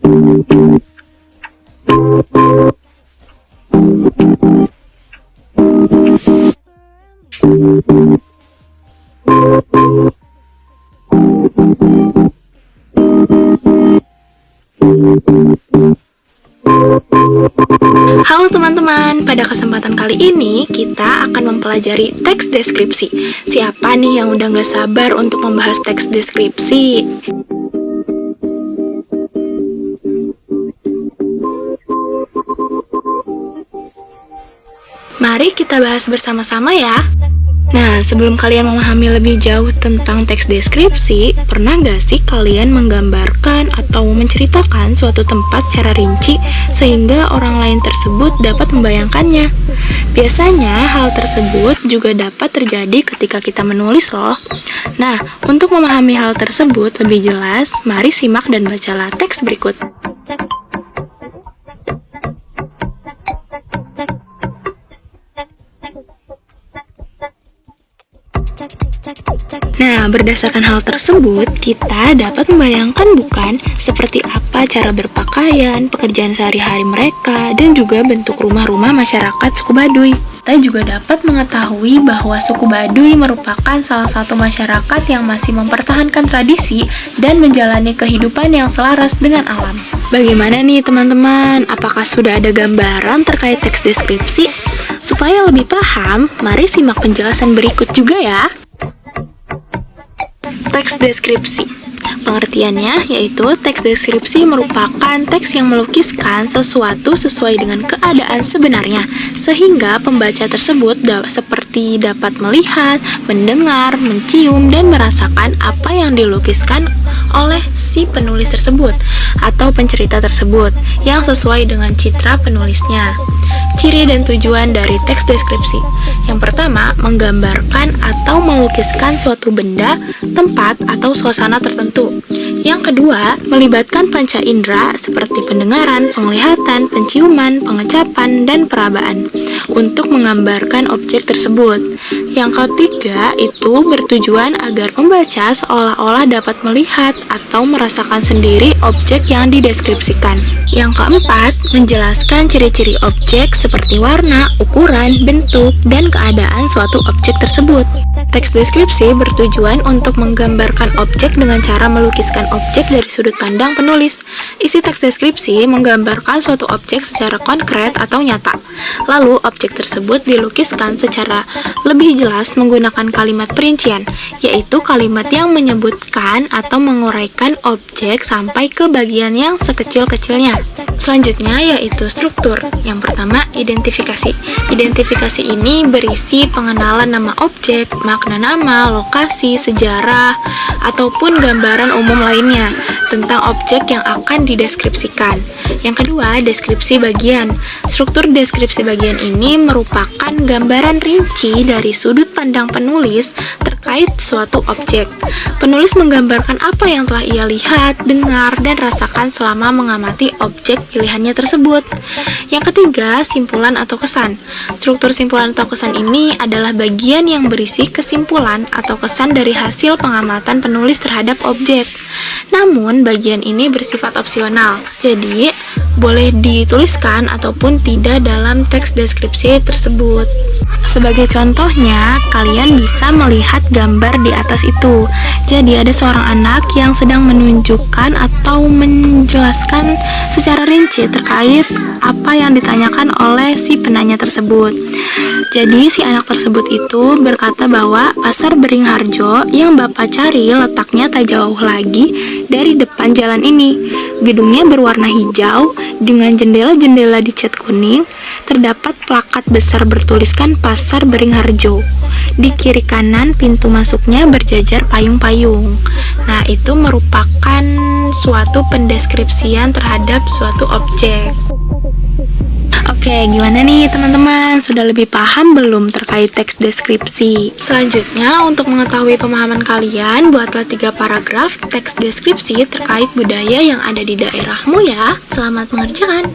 Halo teman-teman, pada kesempatan kali ini kita akan mempelajari teks deskripsi. Siapa nih yang udah gak sabar untuk membahas teks deskripsi? Mari kita bahas bersama-sama ya. Nah, sebelum kalian memahami lebih jauh tentang teks deskripsi, pernah gak sih kalian menggambarkan atau menceritakan suatu tempat secara rinci sehingga orang lain tersebut dapat membayangkannya? Biasanya hal tersebut juga dapat terjadi ketika kita menulis loh. Nah, untuk memahami hal tersebut lebih jelas, mari simak dan bacalah teks berikut. Nah, berdasarkan hal tersebut, kita dapat membayangkan bukan seperti apa cara berpakaian, pekerjaan sehari-hari mereka, dan juga bentuk rumah-rumah masyarakat suku Baduy. Kita juga dapat mengetahui bahwa suku Baduy merupakan salah satu masyarakat yang masih mempertahankan tradisi dan menjalani kehidupan yang selaras dengan alam. Bagaimana nih teman-teman? Apakah sudah ada gambaran terkait teks deskripsi? Supaya lebih paham, mari simak penjelasan berikut juga ya. Teks deskripsi. Pengertiannya yaitu teks deskripsi merupakan teks yang melukiskan sesuatu sesuai dengan keadaan sebenarnya, sehingga pembaca tersebut seperti dapat melihat, mendengar, mencium, dan merasakan apa yang dilukiskan oleh si penulis tersebut atau pencerita tersebut yang sesuai dengan citra penulisnya. Ciri dan tujuan dari teks deskripsi. Yang pertama, menggambarkan atau melukiskan suatu benda, tempat, atau suasana tertentu. Yang kedua, melibatkan panca indera seperti pendengaran, penglihatan, penciuman, pengecapan, dan perabaan untuk menggambarkan objek tersebut. Yang ketiga, itu bertujuan agar pembaca seolah-olah dapat melihat atau merasakan sendiri objek yang dideskripsikan. Yang keempat, menjelaskan ciri-ciri objek seperti warna, ukuran, bentuk, dan keadaan suatu objek tersebut. Teks deskripsi bertujuan untuk menggambarkan objek dengan cara melukiskan objek dari sudut pandang penulis. Isi teks deskripsi menggambarkan suatu objek secara konkret atau nyata. Lalu, objek tersebut dilukiskan secara lebih jelas menggunakan kalimat perincian, yaitu kalimat yang menyebutkan atau menguraikan objek sampai ke bagian yang sekecil-kecilnya. Selanjutnya yaitu struktur. Yang pertama, identifikasi. Identifikasi ini berisi pengenalan nama objek, makna nama, lokasi, sejarah, ataupun gambaran umum lainnya tentang objek yang akan dideskripsikan. Yang kedua, deskripsi bagian. Struktur deskripsi bagian ini merupakan gambaran rinci dari sudut pandang penulis terkait suatu objek. Penulis menggambarkan apa yang telah ia lihat, dengar, dan rasakan selama mengamati objek pilihannya tersebut. Yang ketiga, simpulan atau kesan. Struktur simpulan atau kesan ini adalah bagian yang berisi kesimpulan atau kesan dari hasil pengamatan penulis terhadap objek. Namun, bagian ini bersifat opsional, jadi boleh dituliskan ataupun tidak dalam teks deskripsi tersebut. Sebagai contohnya, kalian bisa melihat gambar di atas itu. Jadi ada seorang anak yang sedang menunjukkan atau menjelaskan secara rinci terkait apa yang ditanyakan oleh si penanya tersebut. Jadi si anak tersebut itu berkata bahwa Pasar Beringharjo yang Bapak cari letaknya tak jauh lagi dari depan jalan ini. Gedungnya berwarna hijau dengan jendela-jendela dicat kuning. Terdapat plakat besar bertuliskan Pasar Beringharjo. Di kiri kanan pintu masuknya berjajar payung-payung. Nah, itu merupakan suatu pendeskripsian terhadap suatu objek. Oke, gimana nih teman-teman? Sudah lebih paham belum terkait teks deskripsi? Selanjutnya, untuk mengetahui pemahaman kalian, buatlah 3 paragraf teks deskripsi terkait budaya yang ada di daerahmu ya. Selamat mengerjakan.